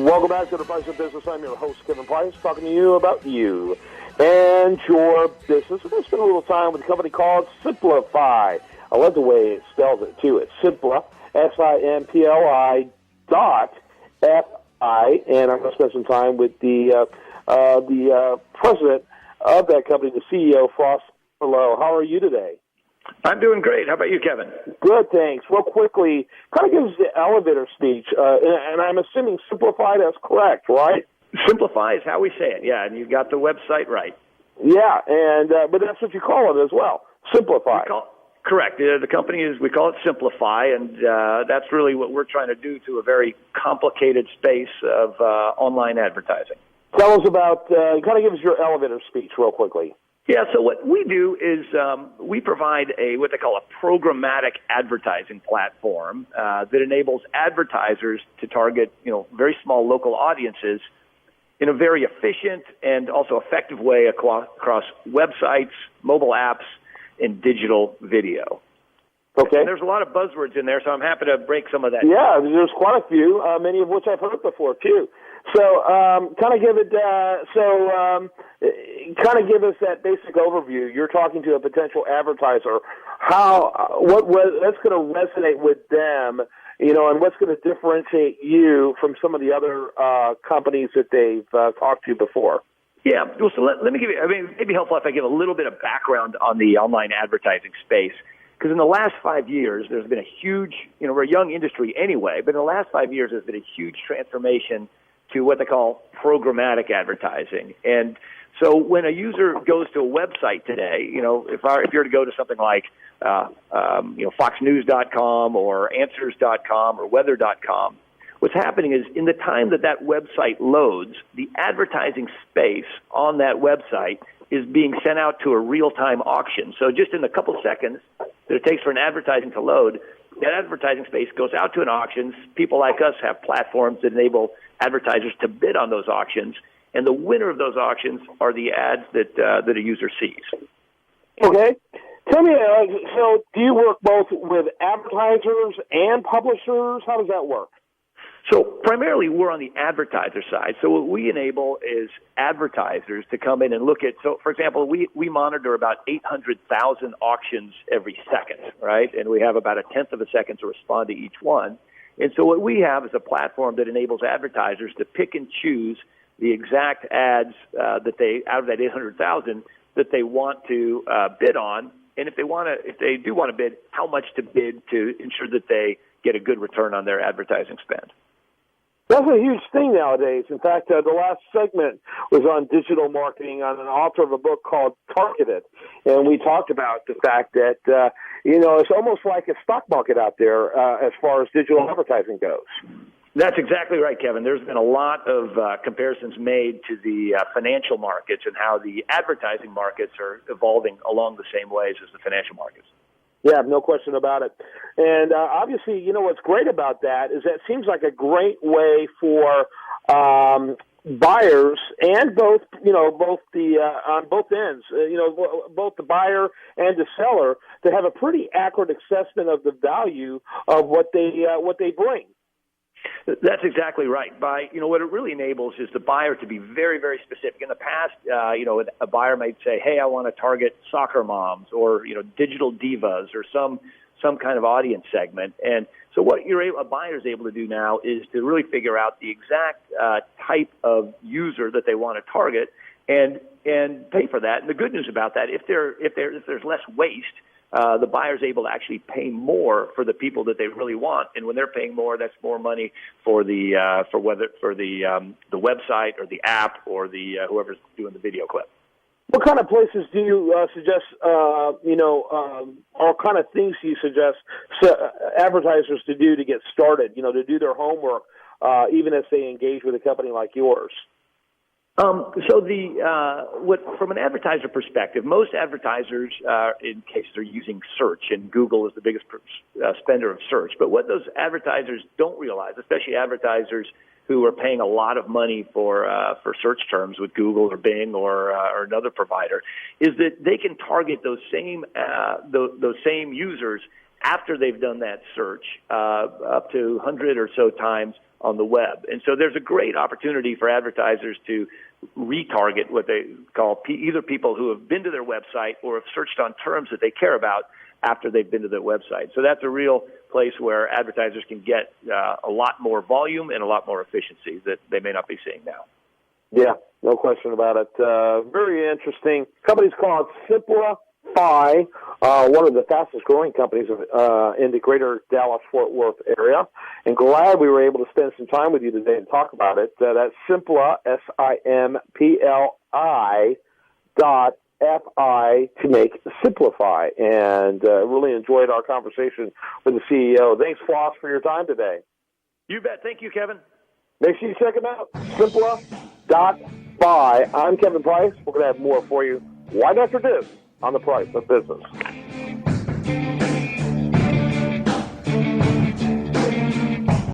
Welcome back to the Price of Business. I'm your host, Kevin Price, talking to you about you and your business. We're going to spend a little time with a company called Simpli. I love the way it spells it, too. It's Simpli, S-I-M-P-L-I .F-I, and I'm going to spend some time with the president of that company, the CEO, Prioleau. How are you today? I'm doing great. How about you, Kevin? Good, thanks. Real quickly, kind of give us the elevator speech, and I'm assuming simplified is correct, right? Simplify is how we say it, yeah, and you got the website right. Yeah, and but that's what you call it as well, Simplify. Correct. The company we call it Simplify, and that's really what we're trying to do to a very complicated space of online advertising. Tell us about, kind of give us your elevator speech real quickly. Yeah, so what we do is we provide what they call a programmatic advertising platform that enables advertisers to target, very small local audiences in a very efficient and also effective way across websites, mobile apps, and digital video. Okay. And there's a lot of buzzwords in there, so I'm happy to break some of that. Yeah, there's quite a few, many of which I've heard before too. So, kind of give us that basic overview. You're talking to a potential advertiser. What's going to resonate with them, and what's going to differentiate you from some of the other companies that they've talked to before? Yeah, well, so let me give you, it'd be helpful if I give a little bit of background on the online advertising space. Because in the last 5 years, there's been a huge, we're a young industry anyway, but in the last 5 years, there's been a huge transformation to what they call programmatic advertising. And so when a user goes to a website today, if you're to go to something like, foxnews.com or answers.com or weather.com, what's happening is in the time that website loads, the advertising space on that website is being sent out to a real-time auction. So just in a couple of seconds that it takes for an advertising to load, that advertising space goes out to an auction. People like us have platforms that enable advertisers to bid on those auctions, and the winner of those auctions are the ads that a user sees. Okay. Tell me, so do you work both with advertisers and publishers? How does that work? So primarily we're on the advertiser side. So what we enable is advertisers to come in and look at, so for example, we monitor about 800,000 auctions every second, right? And we have about a tenth of a second to respond to each one. And so what we have is a platform that enables advertisers to pick and choose the exact ads that they, out of that 800,000, that they want to bid on. And if they do want to bid, how much to bid to ensure that they get a good return on their advertising spend. That's a huge thing nowadays. In fact, the last segment was on digital marketing on an author of a book called Targeted, and we talked about the fact that, it's almost like a stock market out there as far as digital advertising goes. That's exactly right, Kevin. There's been a lot of comparisons made to the financial markets and how the advertising markets are evolving along the same ways as the financial markets. Yeah, no question about it. And obviously, what's great about that is that it seems like a great way for buyers and both on both ends, both the buyer and the seller to have a pretty accurate assessment of the value of what they bring. That's exactly right. What it really enables is the buyer to be very, very specific. In the past, a buyer might say, "Hey, I want to target soccer moms or digital divas or some kind of audience segment." And so what a buyer is able to do now is to really figure out the exact type of user that they want to target and pay for that. And the good news about that, if there's less waste, the buyer's able to actually pay more for the people that they really want, and when they're paying more, that's more money for the website or the app or the whoever's doing the video clip. What kind of places do you suggest? All kind of things you suggest advertisers to do to get started? To do their homework, even if they engage with a company like yours. So from an advertiser perspective, most advertisers, in cases, are using search, and Google is the biggest spender of search. But what those advertisers don't realize, especially advertisers who are paying a lot of money for search terms with Google or Bing or another provider, is that they can target those same users after they've done that search, up to 100 or so times on the web. And so there's a great opportunity for advertisers to retarget what they call either people who have been to their website or have searched on terms that they care about after they've been to their website. So that's a real place where advertisers can get a lot more volume and a lot more efficiency that they may not be seeing now. Yeah, no question about it. Very interesting. Company's called Simplify, one of the fastest growing companies in the greater Dallas-Fort Worth area. And glad we were able to spend some time with you today and talk about it. That's Simpli, SIMPLI.FI to make Simplify. And really enjoyed our conversation with the CEO. Thanks, Floss, for your time today. You bet. Thank you, Kevin. Make sure you check them out, Simpli.FI. I'm Kevin Price. We're going to have more for you right after this on The Price of Business.